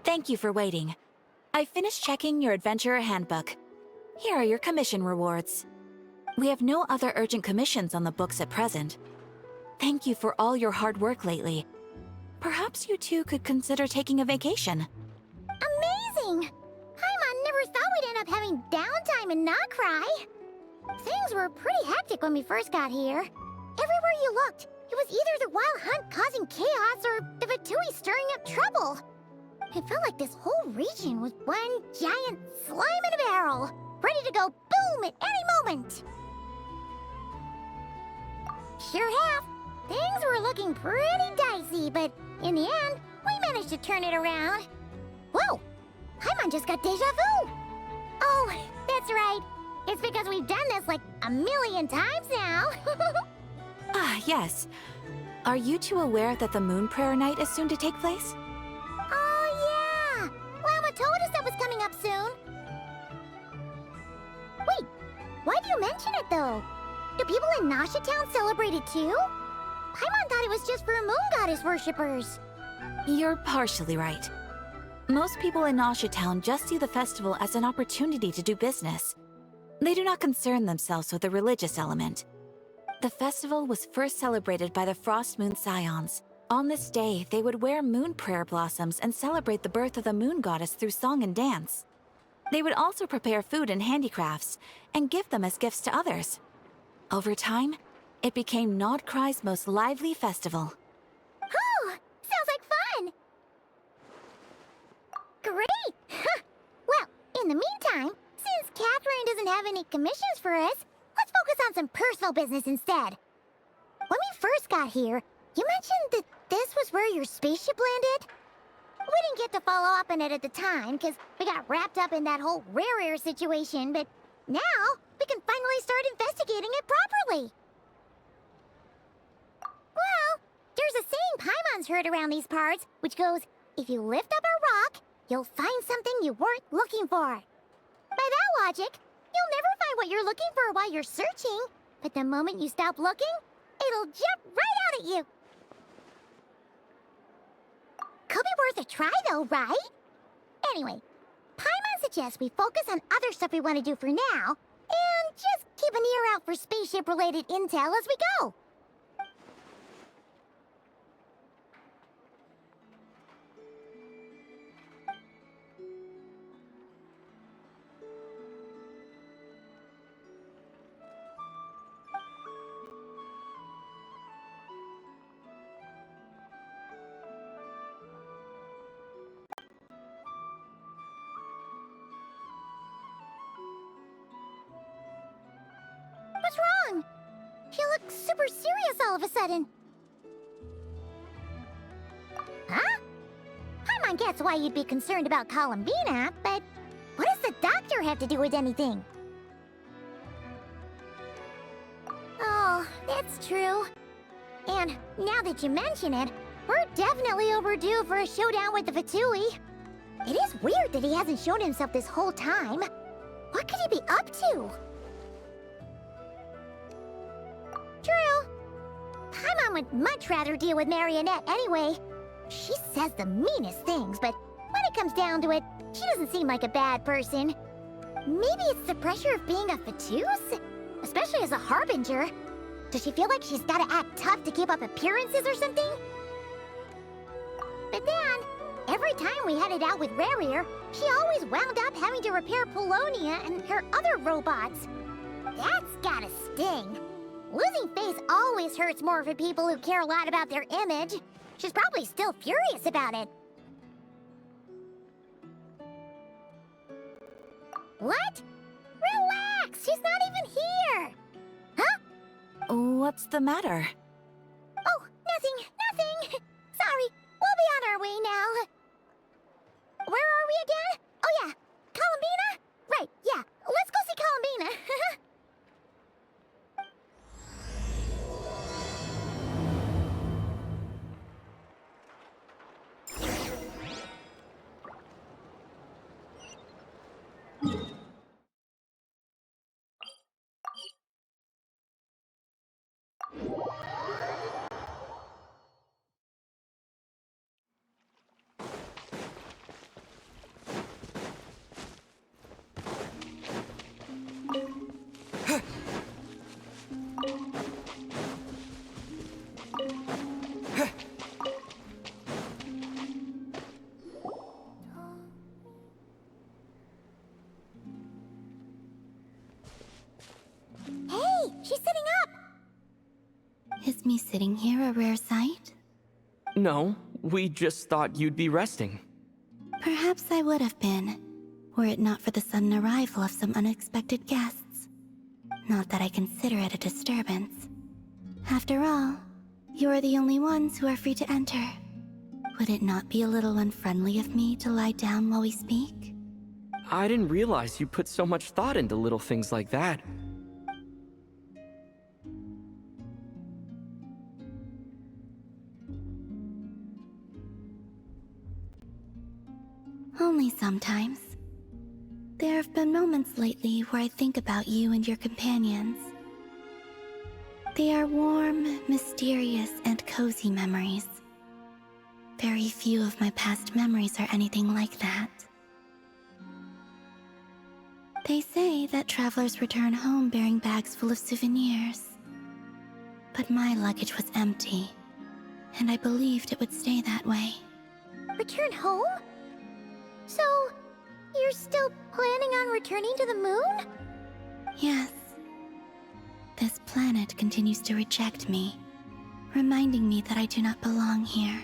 Thank you for waiting. I finished checking your adventurer handbook. Here are your commission rewards. We have no other urgent commissions on the books at present. Thank you for all your hard work lately. Perhaps you two could consider taking a vacation. Amazing! Paimon never thought we'd end up having downtime in Krai. Things were pretty hectic when we first got here. Everywhere you looked, it was either the wild hunt causing chaos or the Fatui stirring up trouble. It felt like this whole region was one giant slime in a barrel, ready to go boom at any moment. Sure have. Things were looking pretty dicey, but in the end, we managed to turn it around. Whoa! Paimon just got deja vu! Oh, that's right. It's because we've done this like a million times now. Ah, yes. Are you two aware that the Moon Prayer Night is soon to take place? Oh, yeah! Lama told us that was coming up soon. Wait, why do you mention it, though? Do people in Nasha Town celebrate it, too? Paimon thought it was just for Moon Goddess worshippers. You're partially right. Most people in Nasha Town just see the festival as an opportunity to do business. They do not concern themselves with the religious element. The festival was first celebrated by the Frost Moon Scions. On this day, they would wear moon prayer blossoms and celebrate the birth of the moon goddess through song and dance. They would also prepare food and handicrafts and give them as gifts to others. Over time, it became Nod Krai's most lively festival. Oh, sounds like fun! Great! Well, in the meantime, since Catherine doesn't have any commissions for us, let's focus on some personal business instead. When we first got here, you mentioned that this was where your spaceship landed? We didn't get to follow up on it at the time, because we got wrapped up in that whole rare air situation, but now we can finally start investigating it properly. Well, there's a saying Paimon's heard around these parts, which goes, if you lift up a rock, you'll find something you weren't looking for. By that logic, you'll never find what you're looking for while you're searching, but the moment you stop looking, it'll jump right out at you. Could be worth a try though, right? Anyway, Paimon suggests we focus on other stuff we want to do for now, and just keep an ear out for spaceship-related intel as we go. What's wrong? She looks super serious all of a sudden. Huh? Paimon gets why you'd be concerned about Columbina, but what does the doctor have to do with anything? Oh, that's true. And now that you mention it, we're definitely overdue for a showdown with the Fatui. It is weird that he hasn't shown himself this whole time. What could he be up to? True. Paimon would much rather deal with Marionette anyway. She says the meanest things, but when it comes down to it, she doesn't seem like a bad person. Maybe it's the pressure of being a Fatuse? Especially as a Harbinger. Does she feel like she's gotta act tough to keep up appearances or something? But then, every time we headed out with Rarier, she always wound up having to repair Polonia and her other robots. That's gotta sting. Losing face always hurts more for people who care a lot about their image. She's probably still furious about it. What? Relax! She's not even here! Huh? What's the matter? Oh, nothing. Sorry, we'll be on our way now. Where are we again? Oh yeah, Columbina? Right, yeah, let's go see Columbina. Is me sitting here a rare sight? No, we just thought you'd be resting. Perhaps I would have been, were it not for the sudden arrival of some unexpected guests. Not that I consider it a disturbance. After all, you are the only ones who are free to enter. Would it not be a little unfriendly of me to lie down while we speak? I didn't realize you put so much thought into little things like that. Only sometimes. There have been moments lately where I think about you and your companions. They are warm, mysterious, and cozy memories. Very few of my past memories are anything like that. They say that travelers return home bearing bags full of souvenirs. But my luggage was empty, and I believed it would stay that way. Return home? So, you're still planning on returning to the moon? Yes. This planet continues to reject me, reminding me that I do not belong here.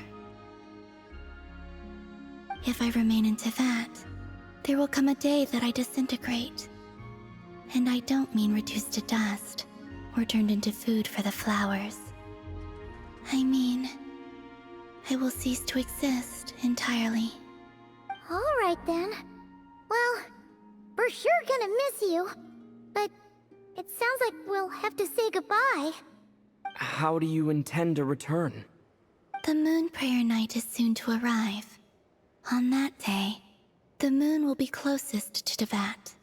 If I remain into that, there will come a day that I disintegrate. And I don't mean reduced to dust, or turned into food for the flowers. I mean, I will cease to exist entirely. Alright then. Well, we're sure gonna miss you. But it sounds like we'll have to say goodbye. How do you intend to return? The moon prayer night is soon to arrive. On that day, the moon will be closest to Devat.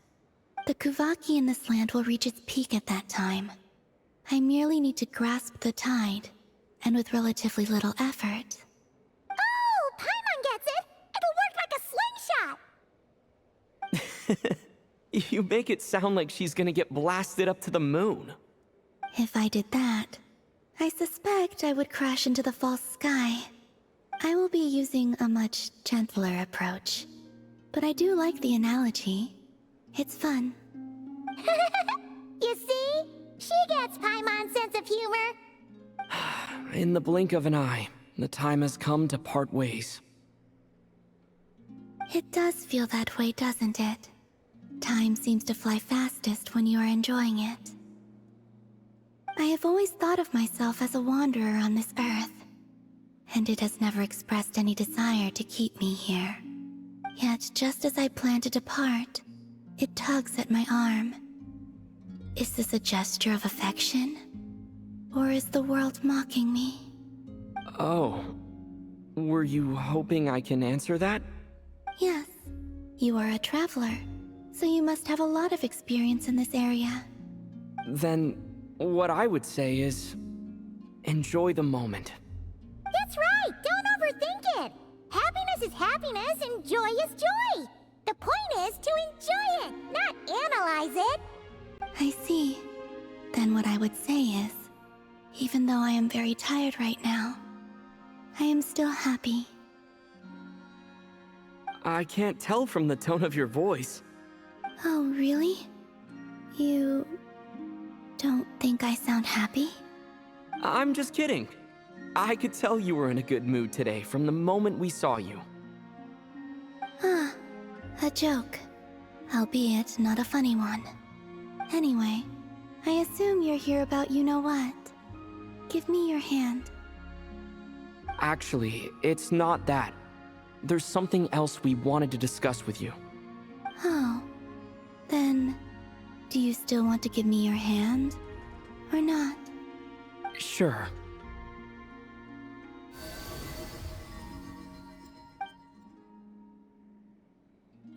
The Kuvaki in this land will reach its peak at that time. I merely need to grasp the tide, and with relatively little effort. Oh, Paimon gets it! It'll work like a slingshot! You make it sound like she's gonna get blasted up to the moon. If I did that, I suspect I would crash into the false sky. I will be using a much gentler approach. But I do like the analogy. It's fun. You see? She gets Paimon's sense of humor. In the blink of an eye, the time has come to part ways. It does feel that way, doesn't it? Time seems to fly fastest when you are enjoying it. I have always thought of myself as a wanderer on this earth, and it has never expressed any desire to keep me here. Yet, just as I plan to depart, it tugs at my arm. Is this a gesture of affection? Or is the world mocking me? Oh. Were you hoping I can answer that? Yes. You are a traveler, so you must have a lot of experience in this area. Then, what I would say is... enjoy the moment. That's right! Don't overthink it! Happiness is happiness and joy is joy! The point is to enjoy it, not analyze it! I see. Then what I would say is, even though I am very tired right now, I am still happy. I can't tell from the tone of your voice. Oh, really? You don't think I sound happy? I'm just kidding. I could tell you were in a good mood today from the moment we saw you. Ah, a joke. Albeit not a funny one. Anyway, I assume you're here about you-know-what. Give me your hand. Actually, it's not that. There's something else we wanted to discuss with you. Oh. Then, do you still want to give me your hand? Or not? Sure.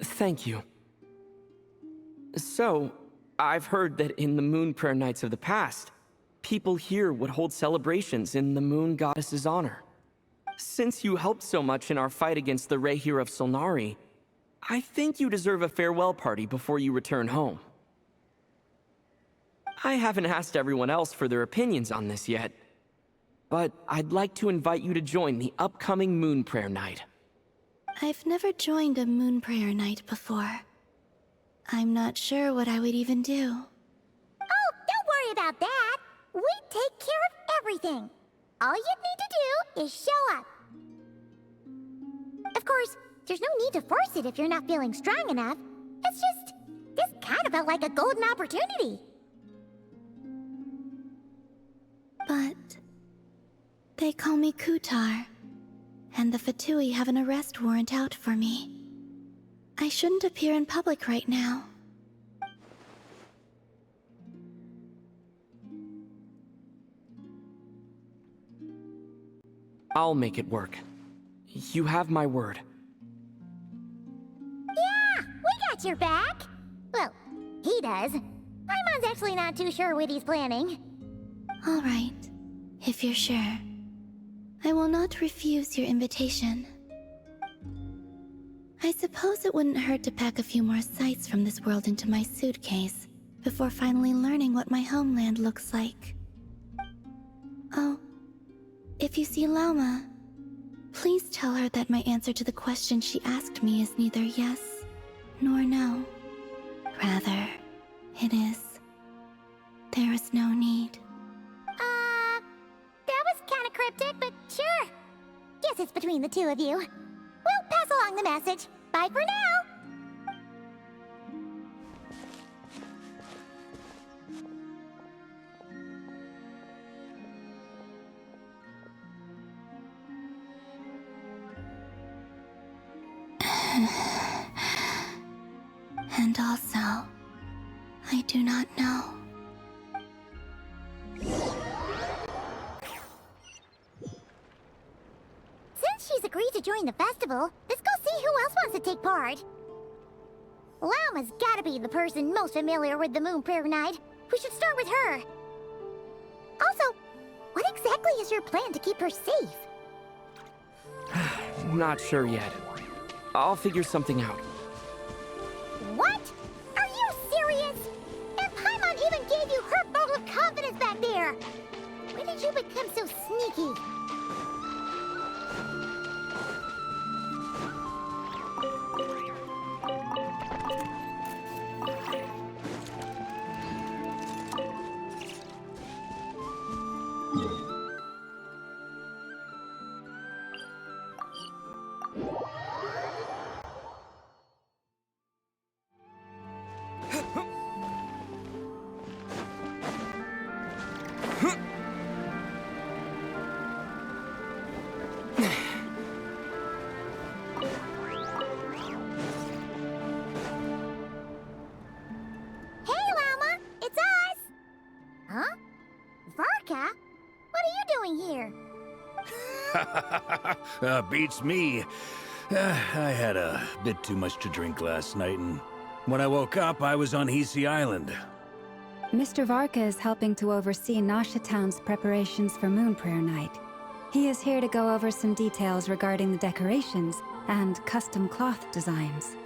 Thank you. So, I've heard that in the moon prayer nights of the past, people here would hold celebrations in the moon goddess's honor. Since you helped so much in our fight against the Rehir of Solnari, I think you deserve a farewell party before you return home. I haven't asked everyone else for their opinions on this yet, but I'd like to invite you to join the upcoming moon prayer night. I've never joined a moon prayer night before. I'm not sure what I would even do. Oh, don't worry about that! We take care of everything. All you need to do is show up. Of course, there's no need to force it if you're not feeling strong enough. It's just, this kind of felt like a golden opportunity. But they call me Kutar, and the Fatui have an arrest warrant out for me. I shouldn't appear in public right now. I'll make it work. You have my word. Yeah, we got your back. Well, he does. Paimon's actually not too sure what he's planning. All right, if you're sure. I will not refuse your invitation. I suppose it wouldn't hurt to pack a few more sights from this world into my suitcase before finally learning what my homeland looks like. Oh, if you see Lauma, please tell her that my answer to the question she asked me is neither yes nor no. Rather, it is. There is no need. That was kind of cryptic, but sure. Guess it's between the two of you. We'll pass along the message. Bye for now. And also, I do not know. Since she's agreed to join the festival, let's go see who else wants to take part. Lauma's gotta be the person most familiar with the Moon Prayer Night. We should start with her. Also, what exactly is your plan to keep her safe? Not sure yet. I'll figure something out. What? Are you serious? And Paimon even gave you her vote of confidence back there! When did you become so sneaky? Beats me. I had a bit too much to drink last night, and when I woke up, I was on Hisi Island. Mr. Varka is helping to oversee Nasha Town's preparations for Moon Prayer Night. He is here to go over some details regarding the decorations and custom cloth designs.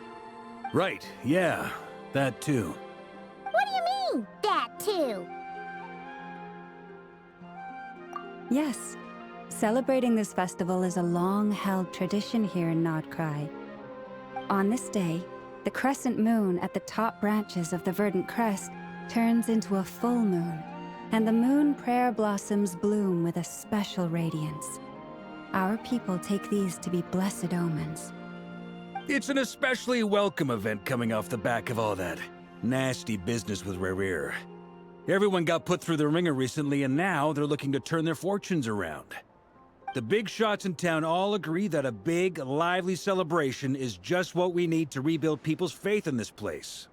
Right, yeah, that too. What do you mean, that too? Yes. Celebrating this festival is a long-held tradition here in Krai. On this day, the crescent moon at the top branches of the verdant crest turns into a full moon, and the moon prayer blossoms bloom with a special radiance. Our people take these to be blessed omens. It's an especially welcome event coming off the back of all that nasty business with Rare. Everyone got put through the ringer recently, and now they're looking to turn their fortunes around. The big shots in town all agree that a big, lively celebration is just what we need to rebuild people's faith in this place.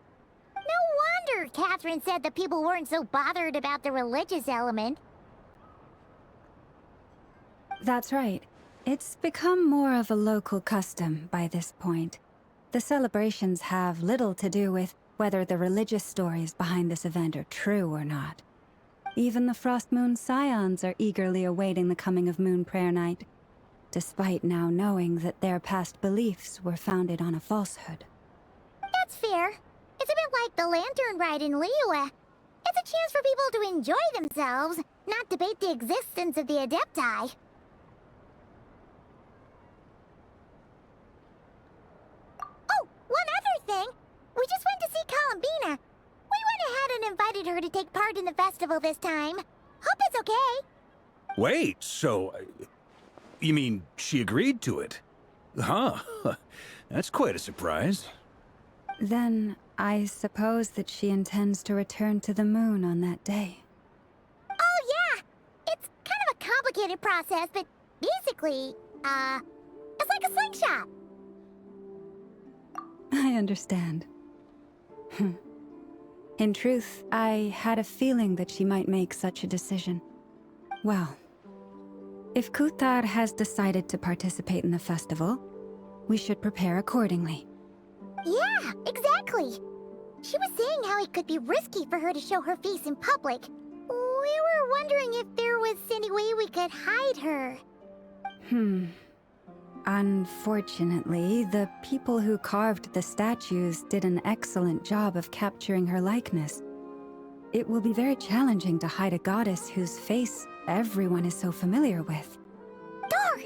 No wonder Catherine said that people weren't so bothered about the religious element. That's right. It's become more of a local custom by this point. The celebrations have little to do with whether the religious stories behind this event are true or not. Even the Frost Moon Scions are eagerly awaiting the coming of Moon Prayer Night, despite now knowing that their past beliefs were founded on a falsehood. That's fair. It's a bit like the Lantern Ride in Liyue. It's a chance for people to enjoy themselves, not debate the existence of the Adepti. Oh, one other thing! We just went to see Columbina. We went ahead and invited her to take part in the festival this time. Hope it's okay. Wait, so... you mean she agreed to it? Huh. That's quite a surprise. Then I suppose that she intends to return to the moon on that day. Oh, yeah! It's kind of a complicated process, but basically, it's like a slingshot. I understand. In truth, I had a feeling that she might make such a decision. Well, if Kuthar has decided to participate in the festival, we should prepare accordingly. Yeah, exactly. She was saying how it could be risky for her to show her face in public. We were wondering if there was any way we could hide her. Unfortunately, the people who carved the statues did an excellent job of capturing her likeness. It will be very challenging to hide a goddess whose face everyone is so familiar with. Darn!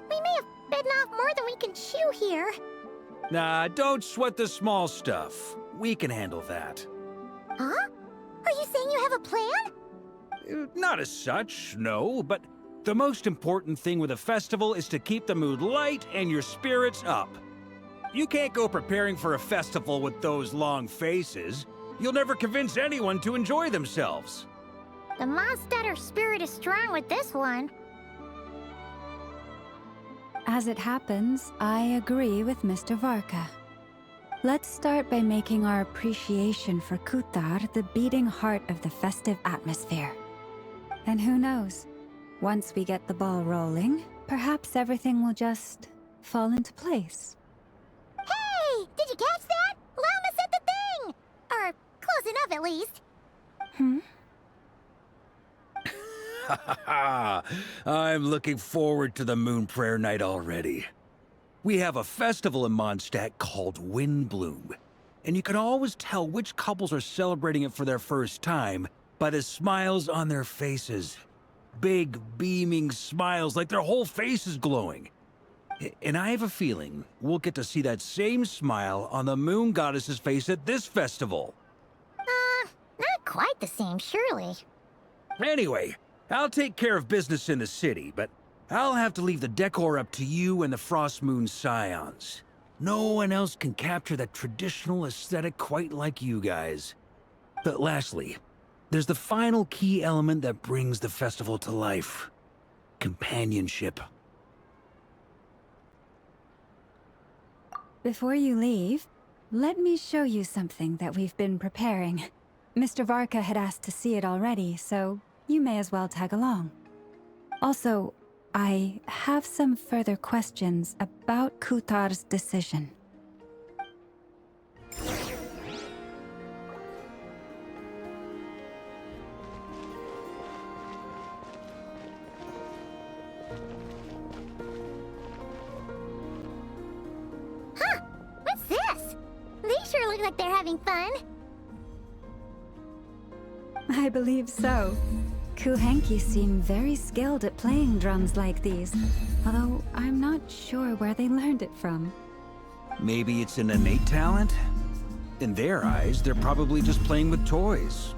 We may have bitten off more than we can chew here. Nah, don't sweat the small stuff. We can handle that. Huh? Are you saying you have a plan? Not as such, no, but the most important thing with a festival is to keep the mood light and your spirits up. You can't go preparing for a festival with those long faces. You'll never convince anyone to enjoy themselves. The Mondstatter spirit is strong with this one. As it happens, I agree with Mr. Varka. Let's start by making our appreciation for Kuthar the beating heart of the festive atmosphere. And who knows? Once we get the ball rolling, perhaps everything will just fall into place. Hey! Did you catch that? Llama said the thing! Or close enough, at least. I'm looking forward to the Moon Prayer Night already. We have a festival in Mondstadt called Windbloom, and you can always tell which couples are celebrating it for their first time by the smiles on their faces. Big, beaming smiles like their whole face is glowing. And I have a feeling we'll get to see that same smile on the Moon Goddess's face at this festival. Not quite the same, surely. Anyway, I'll take care of business in the city, but I'll have to leave the decor up to you and the Frost Moon Scions. No one else can capture that traditional aesthetic quite like you guys. But lastly, there's the final key element that brings the festival to life. Companionship. Before you leave, let me show you something that we've been preparing. Mr. Varka had asked to see it already, so you may as well tag along. Also, I have some further questions about Kuthar's decision. What's this? They sure look like they're having fun. I believe so. Kuhenki seem very skilled at playing drums like these, although I'm not sure where they learned it from. Maybe it's an innate talent? In their eyes, they're probably just playing with toys.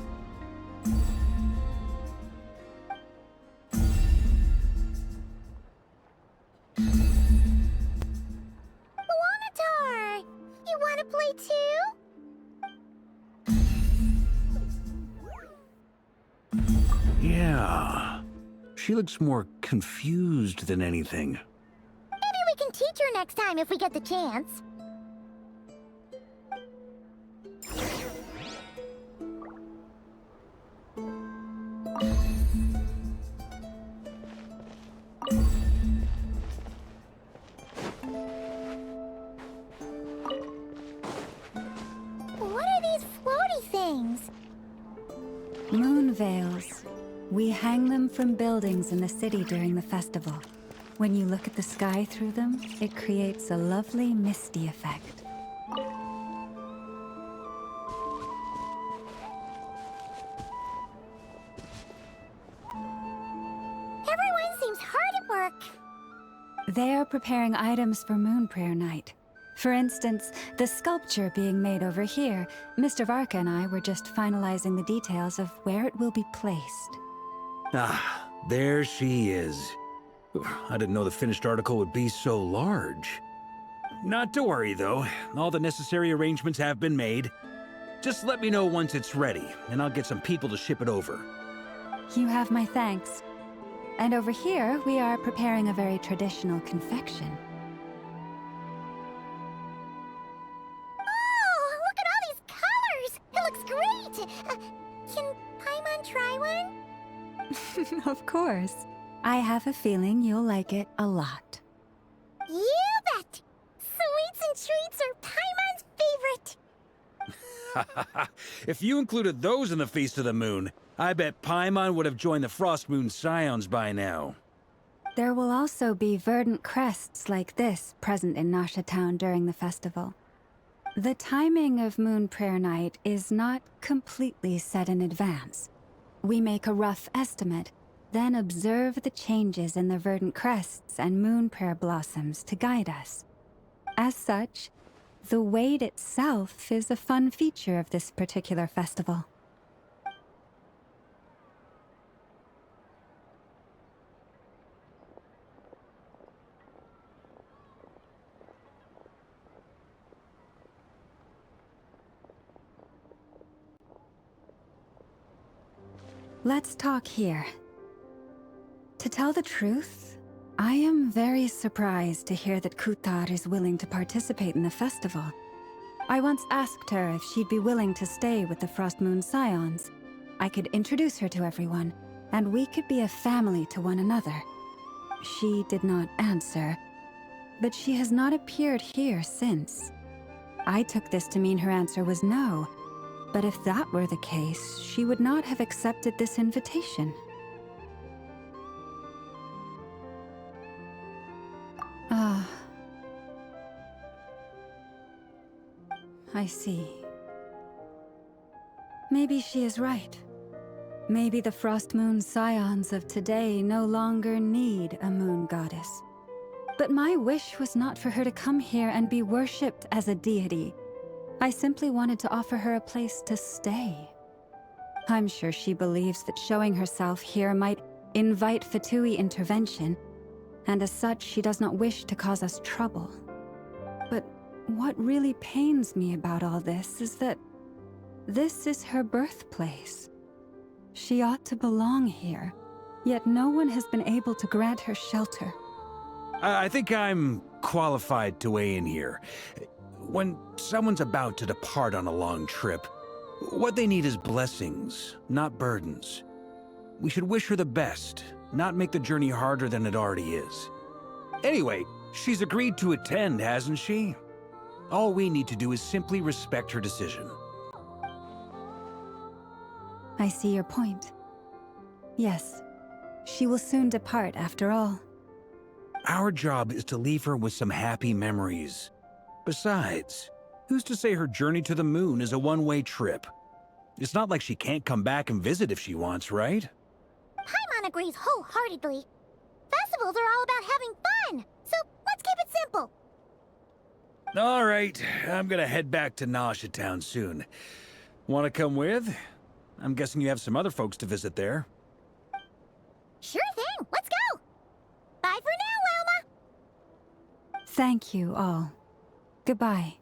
Wanatar! You want to play too? Yeah. She looks more confused than anything. Maybe we can teach her next time if we get the chance. What are these floaty things? Moon veils. We hang them from buildings in the city during the festival. When you look at the sky through them, it creates a lovely misty effect. Everyone seems hard at work. They are preparing items for Moon Prayer Night. For instance, the sculpture being made over here, Mr. Varka and I were just finalizing the details of where it will be placed. Ah, There she is. I didn't know the finished article would be so large. Not to worry, though. All the necessary arrangements have been made. Just let me know once it's ready, and I'll get some people to ship it over. You have my thanks. And over here, we are preparing a very traditional confection. Oh, look at all these colors! It looks great! Can Paimon try one? Of course. I have a feeling you'll like it a lot. You bet! Sweets and treats are Paimon's favorite! If you included those in the Feast of the Moon, I bet Paimon would have joined the Frost Moon Scions by now. There will also be verdant crests like this present in Nasha Town during the festival. The timing of Moon Prayer Night is not completely set in advance. We make a rough estimate, then observe the changes in the verdant crests and moon prayer blossoms to guide us. As such, the wait itself is a fun feature of this particular festival. Let's talk here. To tell the truth, I am very surprised to hear that Kutar is willing to participate in the festival. I once asked her if she'd be willing to stay with the Frost Moon Scions. I could introduce her to everyone, and we could be a family to one another. She did not answer, but she has not appeared here since. I took this to mean her answer was no, but if that were the case, she would not have accepted this invitation. I see. Maybe she is right. Maybe the Frost Moon Scions of today no longer need a moon goddess. But my wish was not for her to come here and be worshipped as a deity. I simply wanted to offer her a place to stay. I'm sure she believes that showing herself here might invite Fatui intervention, and as such, she does not wish to cause us trouble. But what really pains me about all this is that this is her birthplace. She ought to belong here, yet no one has been able to grant her shelter. I think I'm qualified to weigh in here. When someone's about to depart on a long trip, what they need is blessings, not burdens. We should wish her the best, not make the journey harder than it already is. Anyway, she's agreed to attend, hasn't she? All we need to do is simply respect her decision. I see your point. Yes, she will soon depart after all. Our job is to leave her with some happy memories. Besides, who's to say her journey to the moon is a one-way trip? It's not like she can't come back and visit if she wants, right? Paimon agrees wholeheartedly. Festivals are all about having fun, so let's keep it simple. All right, I'm gonna head back to Nasha Town soon. Wanna come with? I'm guessing you have some other folks to visit there. Sure thing, let's go! Bye for now, Wilma! Thank you all. Goodbye.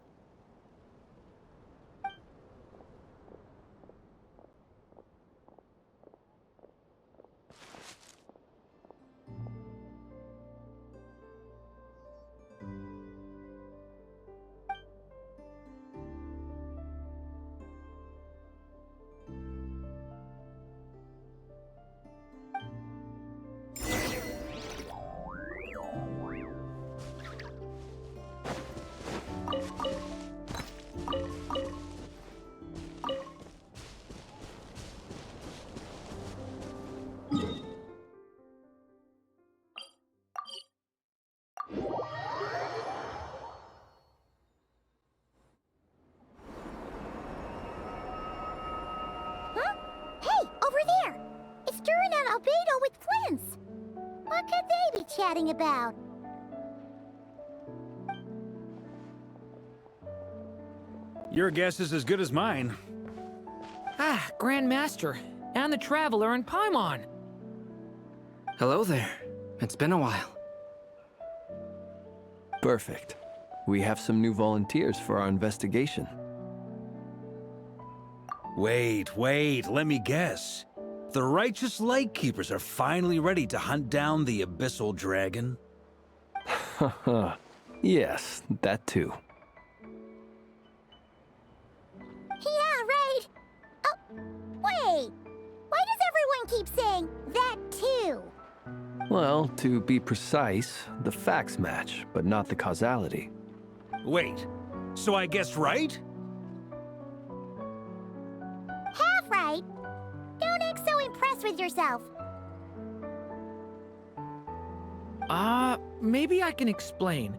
Huh? Hey, over there! It's Durin and Albedo with twins! What could they be chatting about? Your guess is as good as mine. Ah, Grand Master, and the Traveler and Paimon. Hello there. It's been a while. Perfect. We have some new volunteers for our investigation. Wait, let me guess. The righteous Lightkeepers are finally ready to hunt down the Abyssal Dragon? Haha. Yes, that too. Yeah, right. Oh, wait. Why does everyone keep saying that too? Well, to be precise, the facts match, but not the causality. Wait, so I guessed right? Half right. Don't act so impressed with yourself. Maybe I can explain.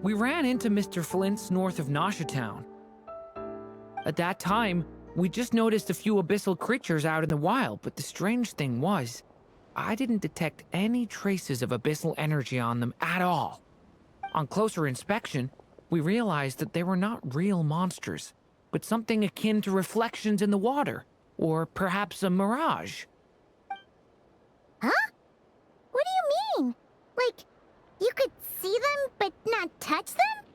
We ran into Mr. Flint's north of Noshatown. At that time, we just noticed a few abyssal creatures out in the wild, but the strange thing was, I didn't detect any traces of abyssal energy on them at all. On closer inspection, we realized that they were not real monsters, but something akin to reflections in the water, or perhaps a mirage. Huh? What do you mean? Like, you could see them but not touch them?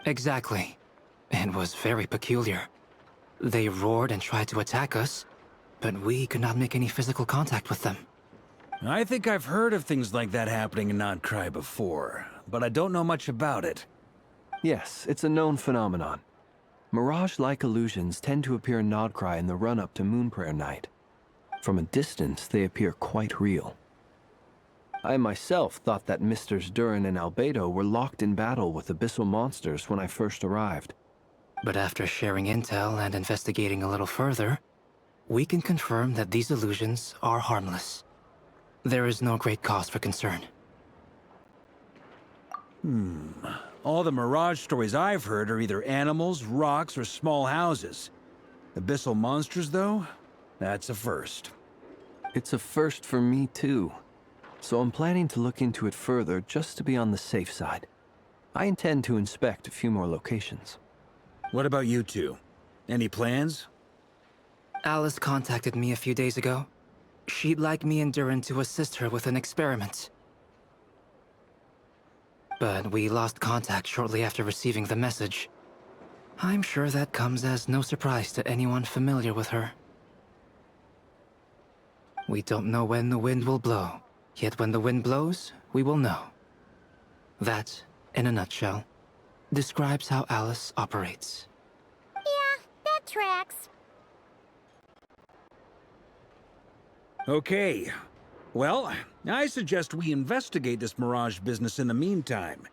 Exactly. It was very peculiar. They roared and tried to attack us, but we could not make any physical contact with them. I think I've heard of things like that happening in Krai before, but I don't know much about it. Yes, it's a known phenomenon. Mirage-like illusions tend to appear in Nocturne in the run-up to Moonprayer Night. From a distance, they appear quite real. I myself thought that Misters Durin and Albedo were locked in battle with abyssal monsters when I first arrived. But after sharing intel and investigating a little further, we can confirm that these illusions are harmless. There is no great cause for concern. All the Mirage stories I've heard are either animals, rocks, or small houses. Abyssal monsters, though? That's a first. It's a first for me, too. So I'm planning to look into it further just to be on the safe side. I intend to inspect a few more locations. What about you two? Any plans? Alice contacted me a few days ago. She'd like me and Durin to assist her with an experiment. But we lost contact shortly after receiving the message. I'm sure that comes as no surprise to anyone familiar with her. We don't know when the wind will blow, yet when the wind blows, we will know. That, in a nutshell, describes how Alice operates. Yeah, that tracks. Okay. Well, I suggest we investigate this Mirage business in the meantime.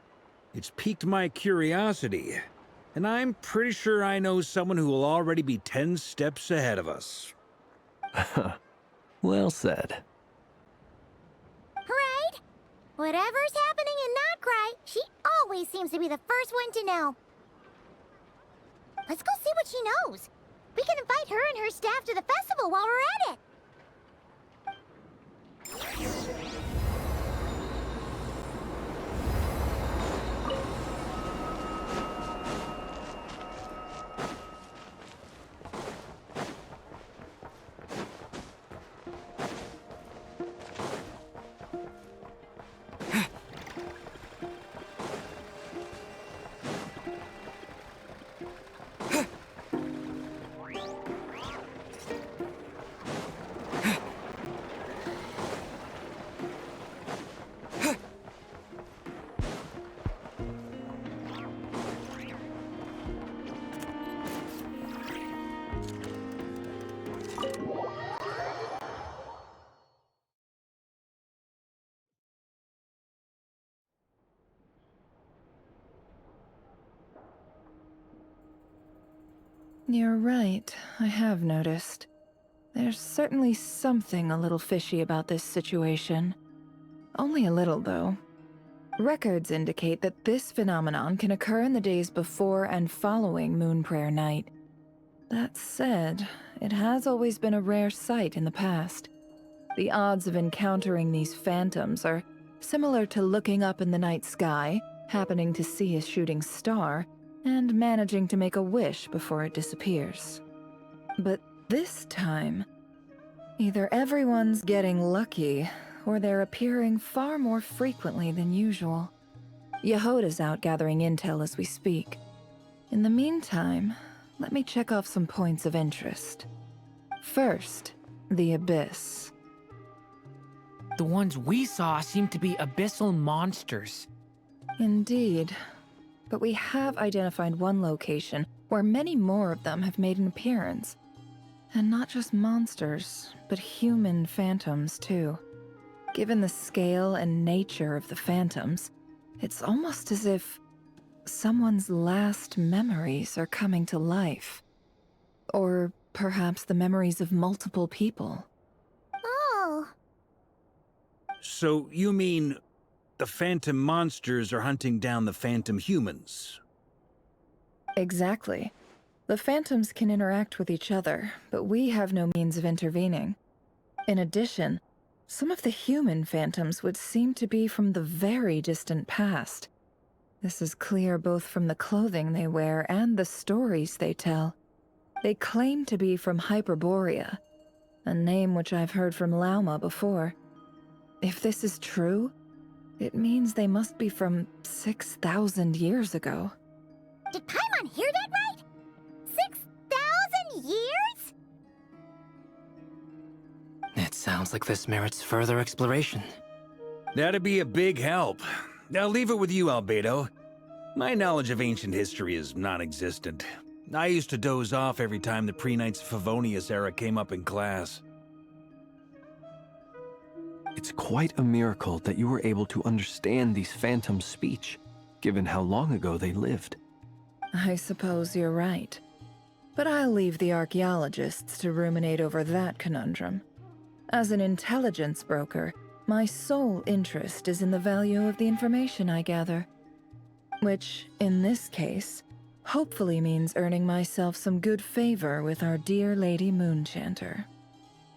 It's piqued my curiosity, and I'm pretty sure I know someone who will already be 10 steps ahead of us. Well said. Right? Whatever's happening in Krai, she always seems to be the first one to know. Let's go see what she knows. We can invite her and her staff to the festival while we're at it. You're right, I have noticed. There's certainly something a little fishy about this situation. Only a little, though. Records indicate that this phenomenon can occur in the days before and following Moonprayer Night. That said, it has always been a rare sight in the past. The odds of encountering these phantoms are similar to looking up in the night sky, happening to see a shooting star, and managing to make a wish before it disappears. But this time, either everyone's getting lucky, or they're appearing far more frequently than usual. Yehoda's out gathering intel as we speak. In the meantime, let me check off some points of interest. First, the Abyss. The ones we saw seem to be abyssal monsters. Indeed. But we have identified one location where many more of them have made an appearance. And not just monsters, but human phantoms too. Given the scale and nature of the phantoms, it's almost as if someone's last memories are coming to life. Or perhaps the memories of multiple people. Oh. So you mean the phantom monsters are hunting down the phantom humans? Exactly. The phantoms can interact with each other, but we have no means of intervening. In addition, some of the human phantoms would seem to be from the very distant past. This is clear both from the clothing they wear and the stories they tell. They claim to be from Hyperborea, a name which I've heard from Lauma before. If this is true, it means they must be from 6,000 years ago. Did Paimon hear that right? 6,000 years? It sounds like this merits further exploration. That'd be a big help. I'll leave it with you, Albedo. My knowledge of ancient history is non-existent. I used to doze off every time the pre-Knights of Favonius era came up in class. It's quite a miracle that you were able to understand these phantoms' speech, given how long ago they lived. I suppose you're right. But I'll leave the archaeologists to ruminate over that conundrum. As an intelligence broker, my sole interest is in the value of the information I gather. Which, in this case, hopefully means earning myself some good favor with our dear Lady Moonchanter.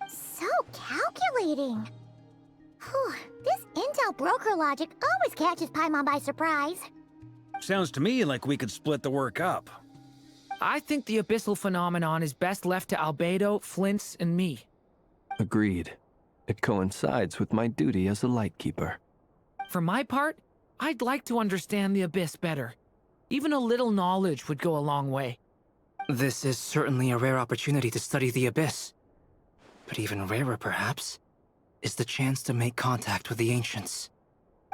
So calculating. Whew, this intel broker logic always catches Paimon by surprise. Sounds to me like we could split the work up. I think the abyssal phenomenon is best left to Albedo, Flints, and me. Agreed. It coincides with my duty as a lightkeeper. For my part, I'd like to understand the Abyss better. Even a little knowledge would go a long way. This is certainly a rare opportunity to study the Abyss. But even rarer, perhaps, is the chance to make contact with the Ancients.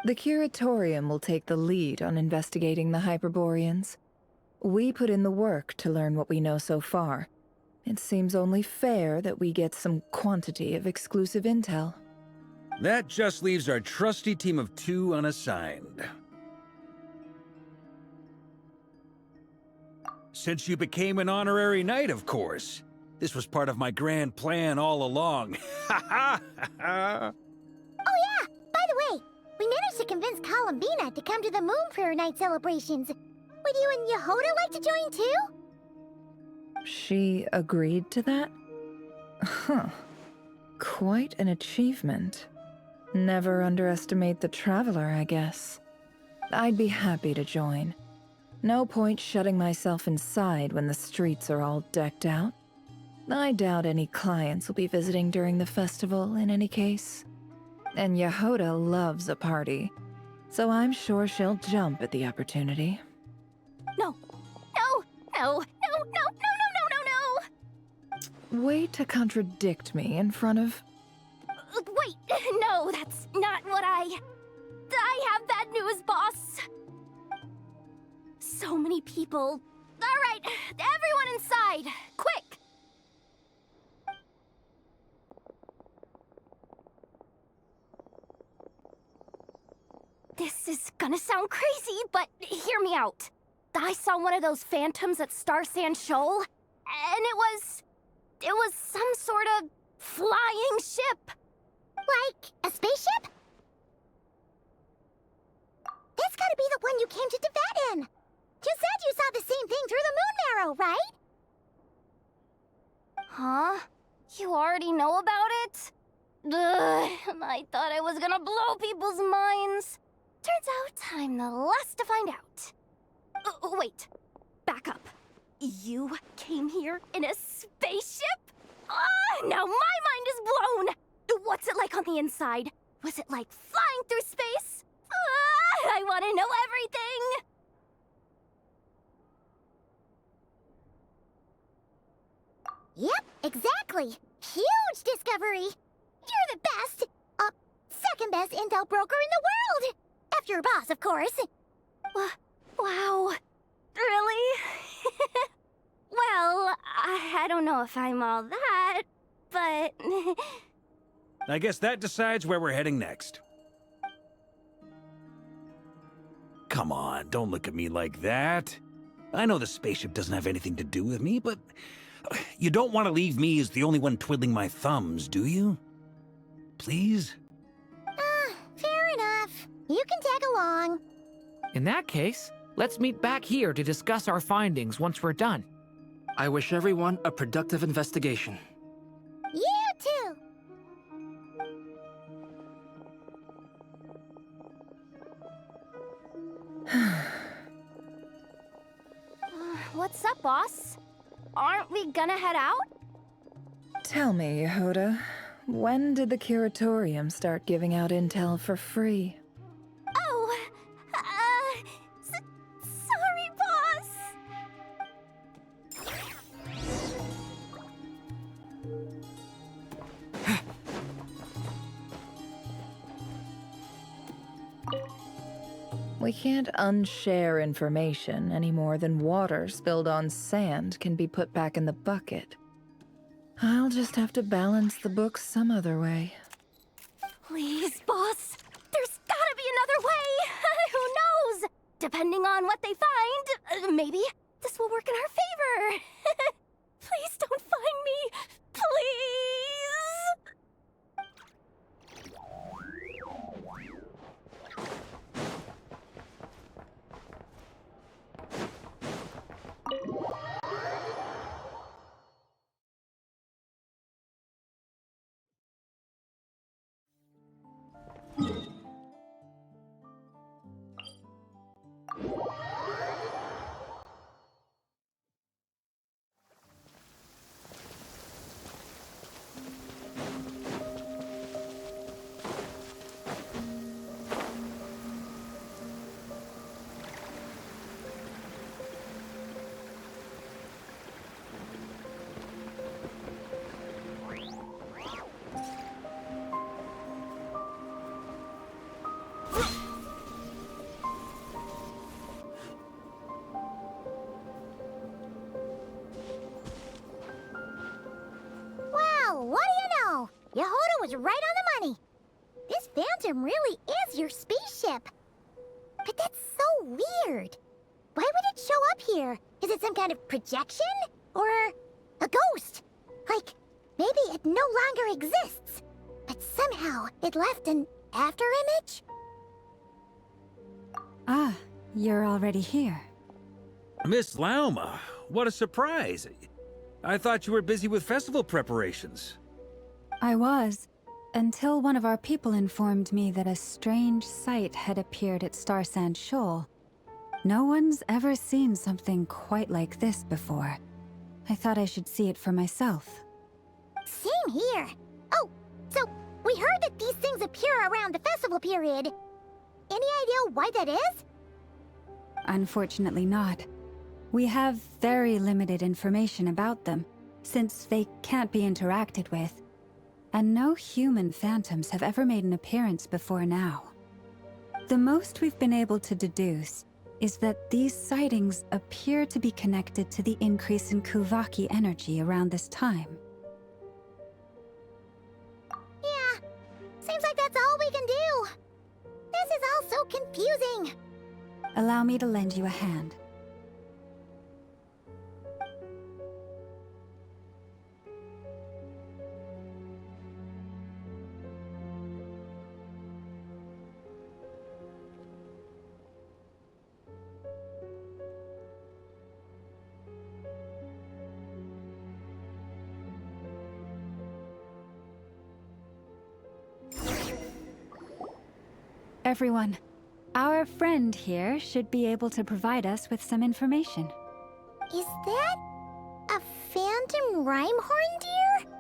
The Curatorium will take the lead on investigating the Hyperboreans. We put in the work to learn what we know so far. It seems only fair that we get some quantity of exclusive intel. That just leaves our trusty team of 2 unassigned. Since you became an honorary knight, of course. This was part of my grand plan all along. Ha ha ha! Oh yeah, by the way, we managed to convince Columbina to come to the Moon Prayer Night celebrations. Would you and Yehoda like to join too? She agreed to that? Huh. Quite an achievement. Never underestimate the traveler, I guess. I'd be happy to join. No point shutting myself inside when the streets are all decked out. I doubt any clients will be visiting during the festival in any case. And Yehoda loves a party, so I'm sure she'll jump at the opportunity. No. No. No. No. No. No. No. No. No. No. Way to contradict me in front of... Wait. No, that's not what I have bad news, boss. So many people. All right, everyone inside. Quick. This is gonna sound crazy, but hear me out. I saw one of those phantoms at Star Sand Shoal, and it was some sort of flying ship. Like a spaceship? That's gotta be the one you came to Tibet in. You said you saw the same thing through the moon marrow, right? Huh? You already know about it? Ugh, I thought I was gonna blow people's minds. Turns out I'm the last to find out. Wait. Back up. You came here in a spaceship? Now my mind is blown! What's it like on the inside? Was it like flying through space? Ah, I want to know everything! Yep, exactly. Huge discovery. You're the best. Second best intel broker in the world. After your boss, of course. Wow. Really? Well, I don't know if I'm all that, but... I guess that decides where we're heading next. Come on, don't look at me like that. I know the spaceship doesn't have anything to do with me, but you don't want to leave me as the only one twiddling my thumbs, do you? Please? Fair enough. You can tag along. In that case, let's meet back here to discuss our findings once we're done. I wish everyone a productive investigation. You too. What's up, boss? Aren't we gonna head out? Tell me, Yehuda, when did the curatorium start giving out intel for free? Oh, sorry, boss. We can't unshare information any more than water spilled on sand can be put back in the bucket. I'll just have to balance the books some other way. Please, boss. There's gotta be another way. Who knows? Depending on what they find, maybe this will work in our favor. Please don't find me. Please. What do you know? Yehuda was right on the money. This Phantom really is your spaceship. But that's so weird. Why would it show up here? Is it some kind of projection? Or a ghost? Like, maybe it no longer exists, but somehow it left an afterimage? Ah, you're already here. Miss Lauma, what a surprise. I thought you were busy with festival preparations. I was, until one of our people informed me that a strange sight had appeared at Starsand Shoal. No one's ever seen something quite like this before. I thought I should see it for myself. Same here. Oh, so we heard that these things appear around the festival period. Any idea why that is? Unfortunately not. We have very limited information about them, since they can't be interacted with. And no human phantoms have ever made an appearance before now. The most we've been able to deduce is that these sightings appear to be connected to the increase in Kuvaki energy around this time. Yeah, seems like that's all we can do. This is all so confusing. Allow me to lend you a hand. Everyone, our friend here should be able to provide us with some information. Is that a phantom Rhymehorn deer?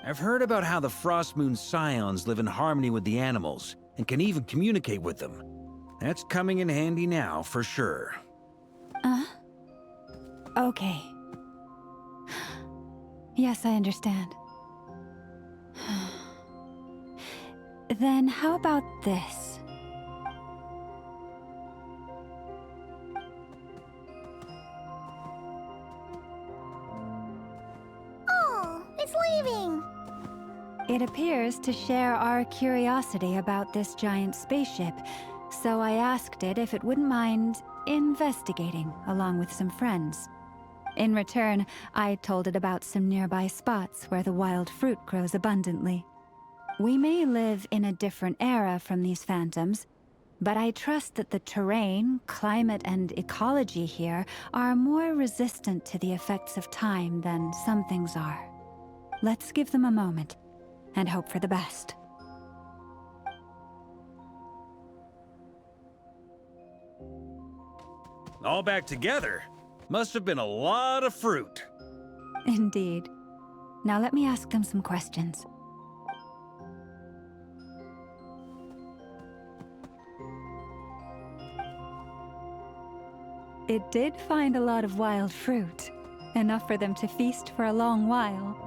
I've heard about how the Frost Moon Scions live in harmony with the animals, and can even communicate with them. That's coming in handy now, for sure. Okay. Yes, I understand. Then how about this? Oh, it's leaving. It appears to share our curiosity about this giant spaceship, so I asked it if it wouldn't mind investigating along with some friends. In return, I told it about some nearby spots where the wild fruit grows abundantly. We may live in a different era from these phantoms, but I trust that the terrain, climate, and ecology here are more resistant to the effects of time than some things are. Let's give them a moment and hope for the best. All back together? Must have been a lot of fruit. Indeed. Now let me ask them some questions. It did find a lot of wild fruit, enough for them to feast for a long while.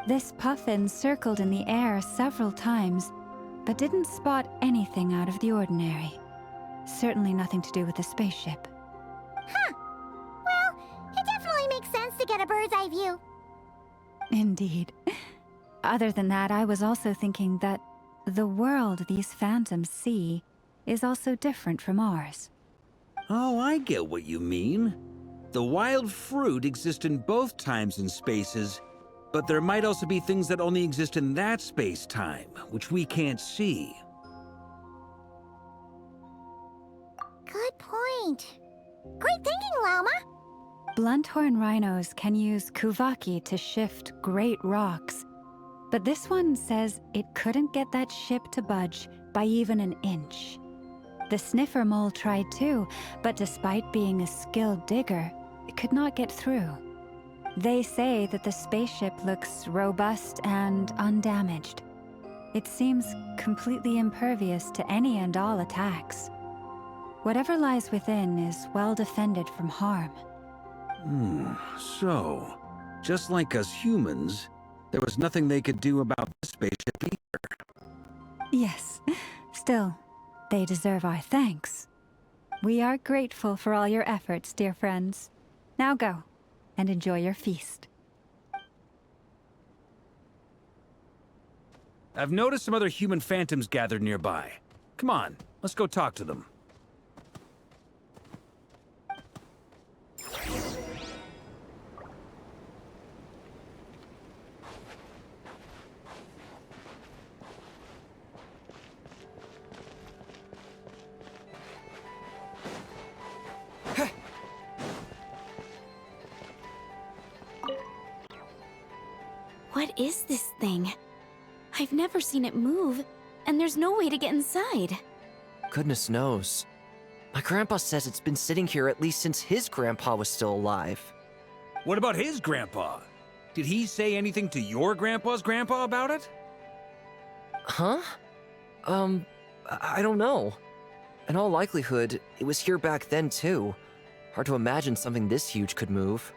This puffin circled in the air several times, but didn't spot anything out of the ordinary. Certainly nothing to do with the spaceship. Huh. Well, it definitely makes sense to get a bird's eye view. Indeed. Other than that, I was also thinking that the world these phantoms see is also different from ours. Oh, I get what you mean. The wild fruit exist in both times and spaces, but there might also be things that only exist in that space-time, which we can't see. Good point. Great thinking, Lauma. Blunthorn rhinos can use kuvaki to shift great rocks, but this one says it couldn't get that ship to budge by even an inch. The sniffer mole tried too, but despite being a skilled digger, it could not get through. They say that the spaceship looks robust and undamaged. It seems completely impervious to any and all attacks. Whatever lies within is well defended from harm. So, just like us humans, there was nothing they could do about the spaceship either. Yes, still, they deserve our thanks. We are grateful for all your efforts, dear friends. Now go, and enjoy your feast. I've noticed some other human phantoms gathered nearby. Come on, let's go talk to them. What is this thing? I've never seen it move, and there's no way to get inside. Goodness knows. My grandpa says it's been sitting here at least since his grandpa was still alive. What about his grandpa? Did he say anything to your grandpa's grandpa about it? Huh? I don't know. In all likelihood, it was here back then too. Hard to imagine something this huge could move.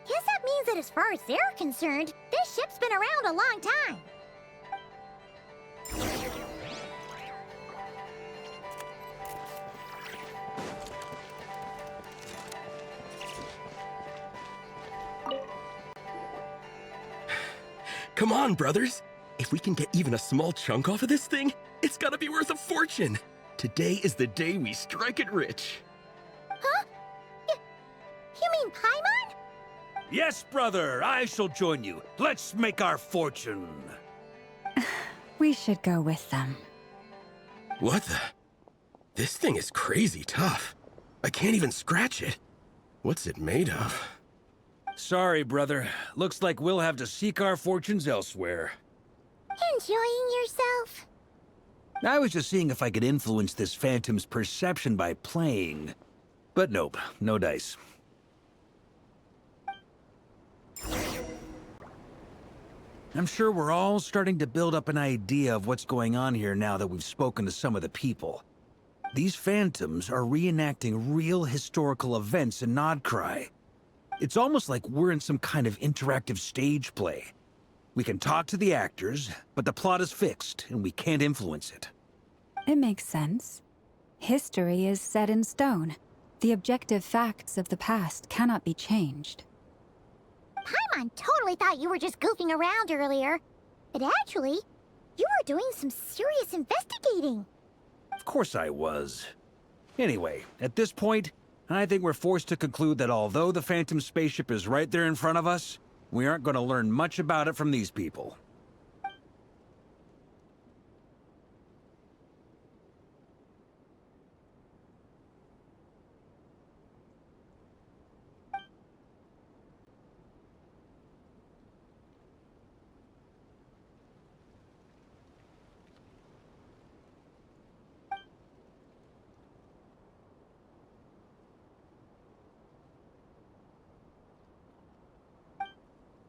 Guess that means that as far as they're concerned, this ship's been around a long time. Come on, brothers. If we can get even a small chunk off of this thing, it's gotta be worth a fortune. Today is the day we strike it rich. Huh? You mean Paimon? Yes, brother, I shall join you. Let's make our fortune. We should go with them. What the? This thing is crazy tough. I can't even scratch it. What's it made of? Sorry, brother. Looks like we'll have to seek our fortunes elsewhere. Enjoying yourself? I was just seeing if I could influence this phantom's perception by playing. But nope, no dice. I'm sure we're all starting to build up an idea of what's going on here now that we've spoken to some of the people. These phantoms are reenacting real historical events in Nocturne. It's almost like we're in some kind of interactive stage play. We can talk to the actors, but the plot is fixed, and we can't influence it. It makes sense. History is set in stone. The objective facts of the past cannot be changed. Paimon totally thought you were just goofing around earlier. But actually, you were doing some serious investigating. Of course I was. Anyway, at this point, I think we're forced to conclude that although the Phantom spaceship is right there in front of us, we aren't going to learn much about it from these people.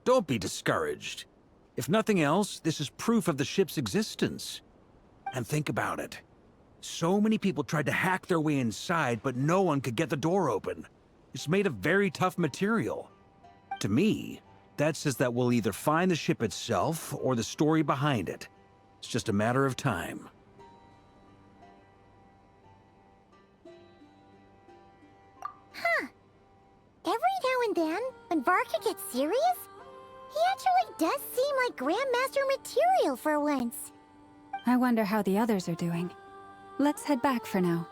Don't be discouraged. If nothing else, this is proof of the ship's existence. And think about it. So many people tried to hack their way inside, but no one could get the door open. It's made of very tough material. To me, that says that we'll either find the ship itself or the story behind it. It's just a matter of time. Huh. Every now and then, when Varka gets serious, he actually does seem like Grandmaster material for once. I wonder how the others are doing. Let's head back for now.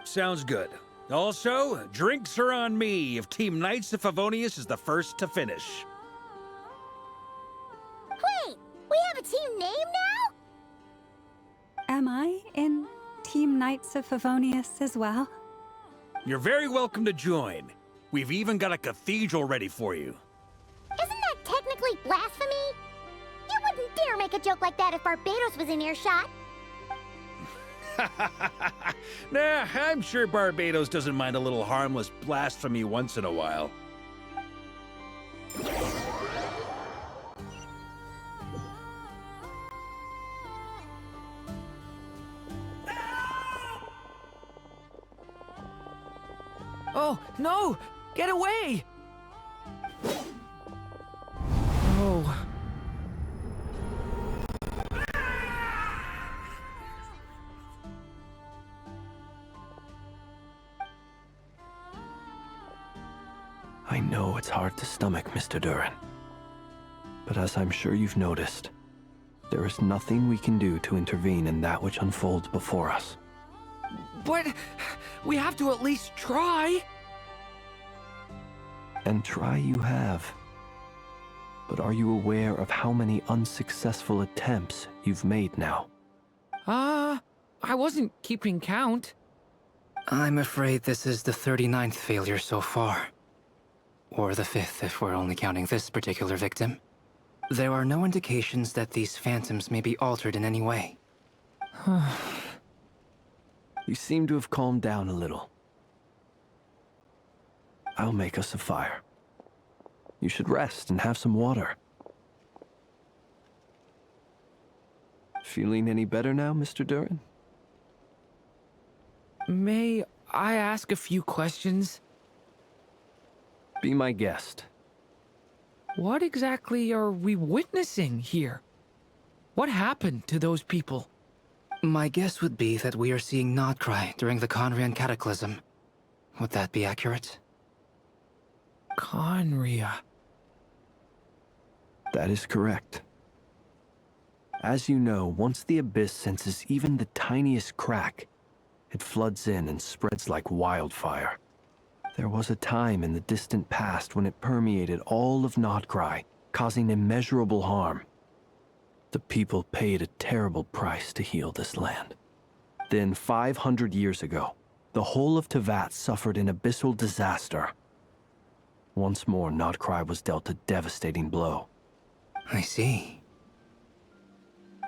Sounds good. Also, drinks are on me if Team Knights of Favonius is the first to finish. Wait, we have a team name now? Am I in Team Knights of Favonius as well? You're very welcome to join. We've even got a cathedral ready for you. Isn't that technically blasphemy? You wouldn't dare make a joke like that if Barbados was in earshot. Nah, I'm sure Barbados doesn't mind a little harmless blasphemy once in a while. Oh, no! Get away! Oh. I know it's hard to stomach, Mr. Duran. But as I'm sure you've noticed, there is nothing we can do to intervene in that which unfolds before us. But we have to at least try. And try you have. But are you aware of how many unsuccessful attempts you've made now? I wasn't keeping count. I'm afraid this is the 39th failure so far. Or the 5th if we're only counting this particular victim. There are no indications that these phantoms may be altered in any way. You seem to have calmed down a little. I'll make us a fire. You should rest and have some water. Feeling any better now, Mr. Duran? May I ask a few questions? Be my guest. What exactly are we witnessing here? What happened to those people? My guess would be that we are seeing Nocturne during the Conrian Cataclysm. Would that be accurate? Conria. That is correct. As you know, once the Abyss senses even the tiniest crack, it floods in and spreads like wildfire. There was a time in the distant past when it permeated all of Nocturne, causing immeasurable harm. The people paid a terrible price to heal this land. Then, 500 years ago, the whole of Teyvat suffered an abyssal disaster. Once more, Nocturne was dealt a devastating blow. I see.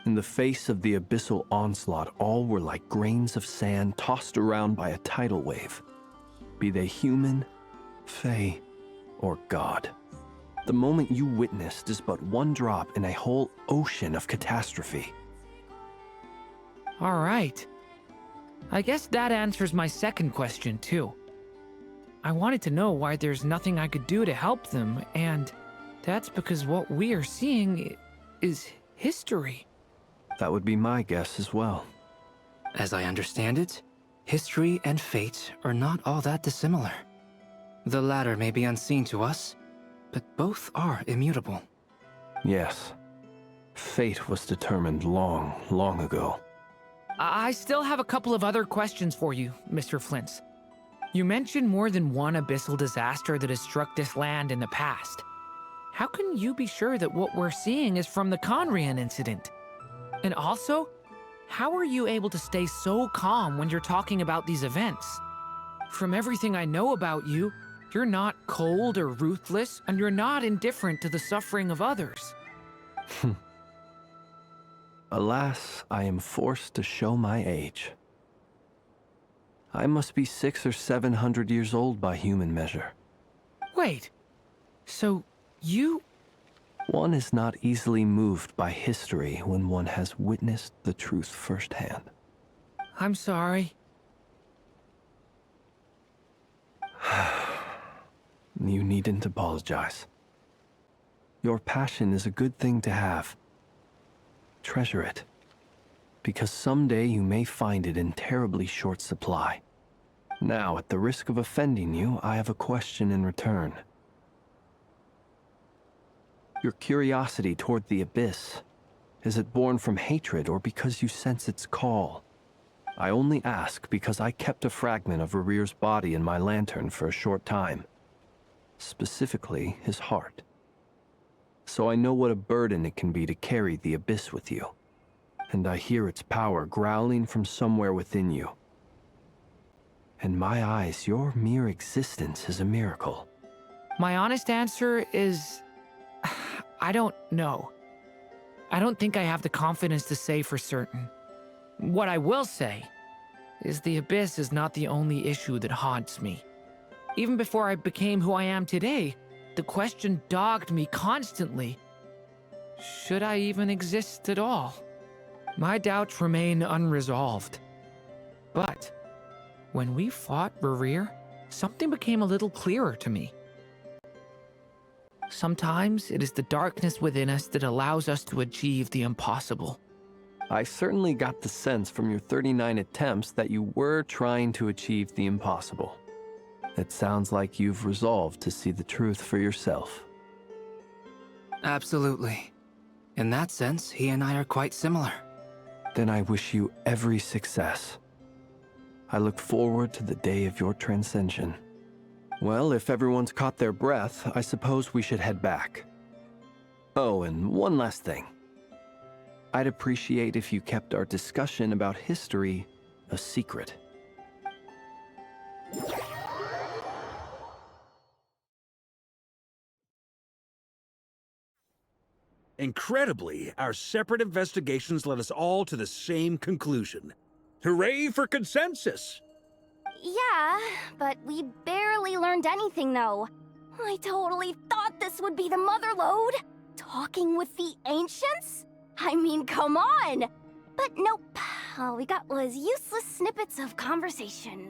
In the face of the abyssal onslaught, all were like grains of sand tossed around by a tidal wave. Be they human, fae, or god. The moment you witnessed is but one drop in a whole ocean of catastrophe. All right. I guess that answers my second question, too. I wanted to know why there's nothing I could do to help them, and that's because what we are seeing is history. That would be my guess as well. As I understand it, history and fate are not all that dissimilar. The latter may be unseen to us, but both are immutable. Yes. Fate was determined long, long ago. I still have a couple of other questions for you, Mr. Flint's. You mentioned more than one abyssal disaster that has struck this land in the past. How can you be sure that what we're seeing is from the Conrian incident? And also, how are you able to stay so calm when you're talking about these events? From everything I know about you, you're not cold or ruthless, and you're not indifferent to the suffering of others. Alas, I am forced to show my age. I must be 600 or 700 years old by human measure. Wait, so you... One is not easily moved by history when one has witnessed the truth firsthand. I'm sorry. You needn't apologize. Your passion is a good thing to have. Treasure it, because someday you may find it in terribly short supply. Now, at the risk of offending you, I have a question in return. Your curiosity toward the Abyss, is it born from hatred or because you sense its call? I only ask because I kept a fragment of Rerear's body in my lantern for a short time. Specifically, his heart. So I know what a burden it can be to carry the Abyss with you. And I hear its power growling from somewhere within you. In my eyes, your mere existence is a miracle. My honest answer is... I don't know. I don't think I have the confidence to say for certain. What I will say is the Abyss is not the only issue that haunts me. Even before I became who I am today, the question dogged me constantly. Should I even exist at all? My doubts remain unresolved. But when we fought Rerear, something became a little clearer to me. Sometimes it is the darkness within us that allows us to achieve the impossible. I certainly got the sense from your 39 attempts that you were trying to achieve the impossible. It sounds like you've resolved to see the truth for yourself. Absolutely. In that sense, he and I are quite similar. Then I wish you every success. I look forward to the day of your transcension. Well, if everyone's caught their breath, I suppose we should head back. Oh, and one last thing. I'd appreciate if you kept our discussion about history a secret. Incredibly, our separate investigations led us all to the same conclusion. Hooray for consensus! Yeah, but we barely learned anything, though. I totally thought this would be the mother lode. Talking with the ancients? I mean, come on! But nope. All we got was useless snippets of conversation.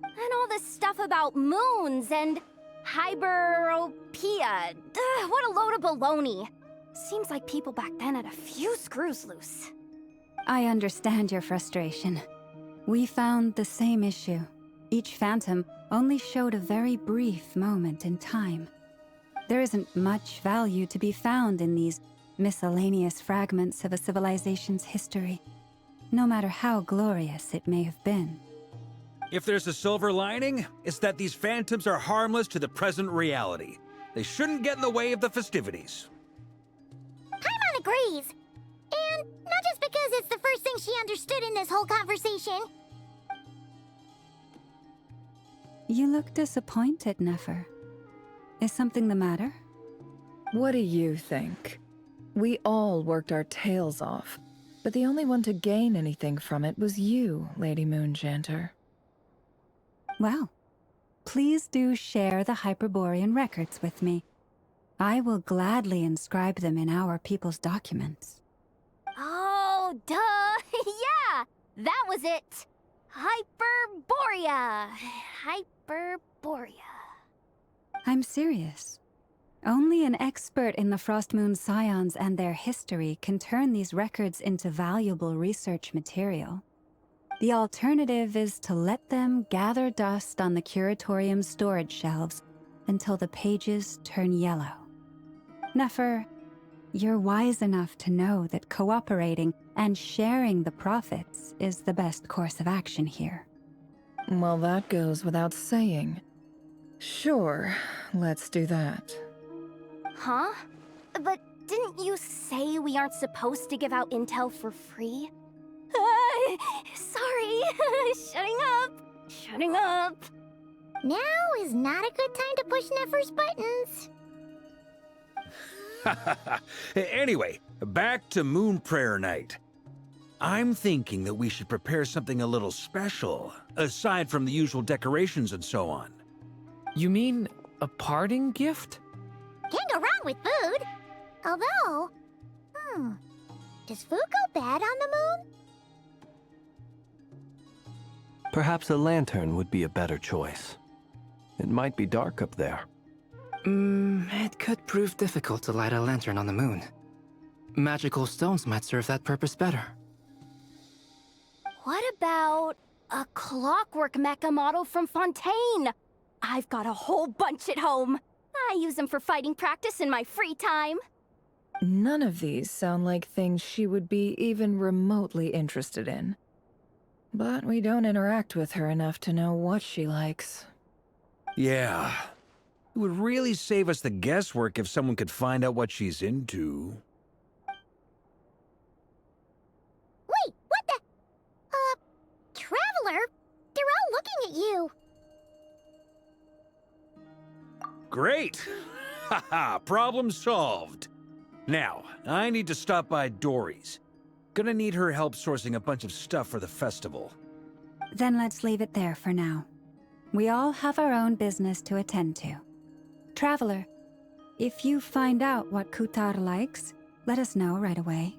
And all this stuff about moons and hyperopia. What a load of baloney. Seems like people back then had a few screws loose. I understand your frustration. We found the same issue. Each phantom only showed a very brief moment in time. There isn't much value to be found in these miscellaneous fragments of a civilization's history, no matter how glorious it may have been. If there's a silver lining, it's that these phantoms are harmless to the present reality. They shouldn't get in the way of the festivities. Paimon agrees. And not just because it's the first thing she understood in this whole conversation. You look disappointed, Nefer. Is something the matter? What do you think? We all worked our tails off, but the only one to gain anything from it was you, Lady Moonjanter. Well, please do share the Hyperborean records with me. I will gladly inscribe them in our people's documents. Oh, duh! Yeah! That was it! Hyperborea! Hyperborea. I'm serious. Only an expert in the Frostmoon Scions and their history can turn these records into valuable research material. The alternative is to let them gather dust on the Curatorium's storage shelves until the pages turn yellow. Nefer, you're wise enough to know that cooperating and sharing the profits is the best course of action here. Well, that goes without saying. Sure, let's do that. Huh? But didn't you say we aren't supposed to give out intel for free? Sorry. Shutting up. Now is not a good time to push Nefer's buttons. Anyway, back to Moon Prayer Night. I'm thinking that we should prepare something a little special, aside from the usual decorations and so on. You mean a parting gift? Can't go wrong with food. Although, does food go bad on the moon? Perhaps a lantern would be a better choice. It might be dark up there. It could prove difficult to light a lantern on the moon. Magical stones might serve that purpose better. What about a clockwork mecha model from Fontaine? I've got a whole bunch at home. I use them for fighting practice in my free time. None of these sound like things she would be even remotely interested in. But we don't interact with her enough to know what she likes. Yeah. It would really save us the guesswork if someone could find out what she's into. Wait, what the? Traveler? They're all looking at you. Great! Haha, problem solved. Now, I need to stop by Dory's. Gonna need her help sourcing a bunch of stuff for the festival. Then let's leave it there for now. We all have our own business to attend to. Traveler, if you find out what Kutar likes, let us know right away.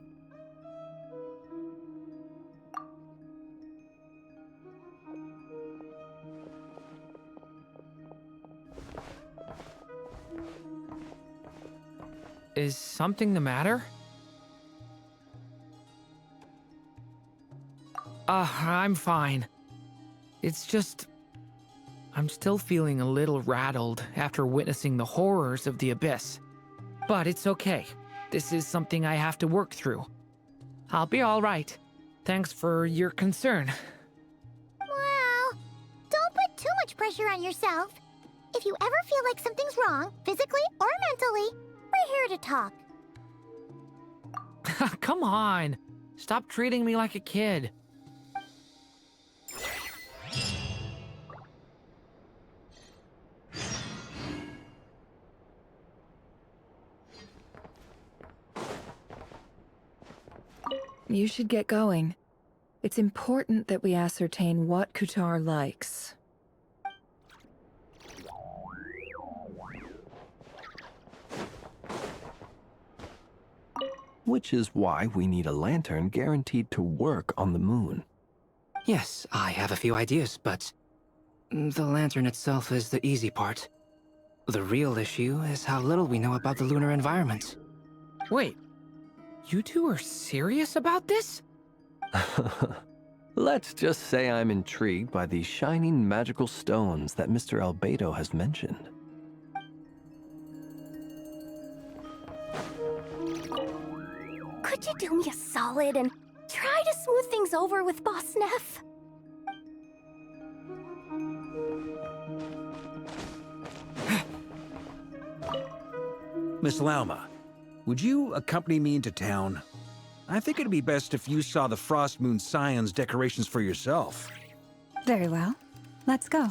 Is something the matter? I'm fine. It's just... I'm still feeling a little rattled after witnessing the horrors of the Abyss. But it's okay. This is something I have to work through. I'll be all right. Thanks for your concern. Well, don't put too much pressure on yourself. If you ever feel like something's wrong, physically or mentally, we're here to talk. Come on. Stop treating me like a kid. You should get going. It's important that we ascertain what Kutar likes. Which is why we need a lantern guaranteed to work on the moon. Yes, I have a few ideas, but the lantern itself is the easy part. The real issue is how little we know about the lunar environment. Wait, you two are serious about this? Let's just say I'm intrigued by these shining magical stones that Mr. Albedo has mentioned. Could you do me a solid and try to smooth things over with Boss Neff? Miss Lauma, would you accompany me into town? I think it'd be best if you saw the Frostmoon Scions decorations for yourself. Very well. Let's go.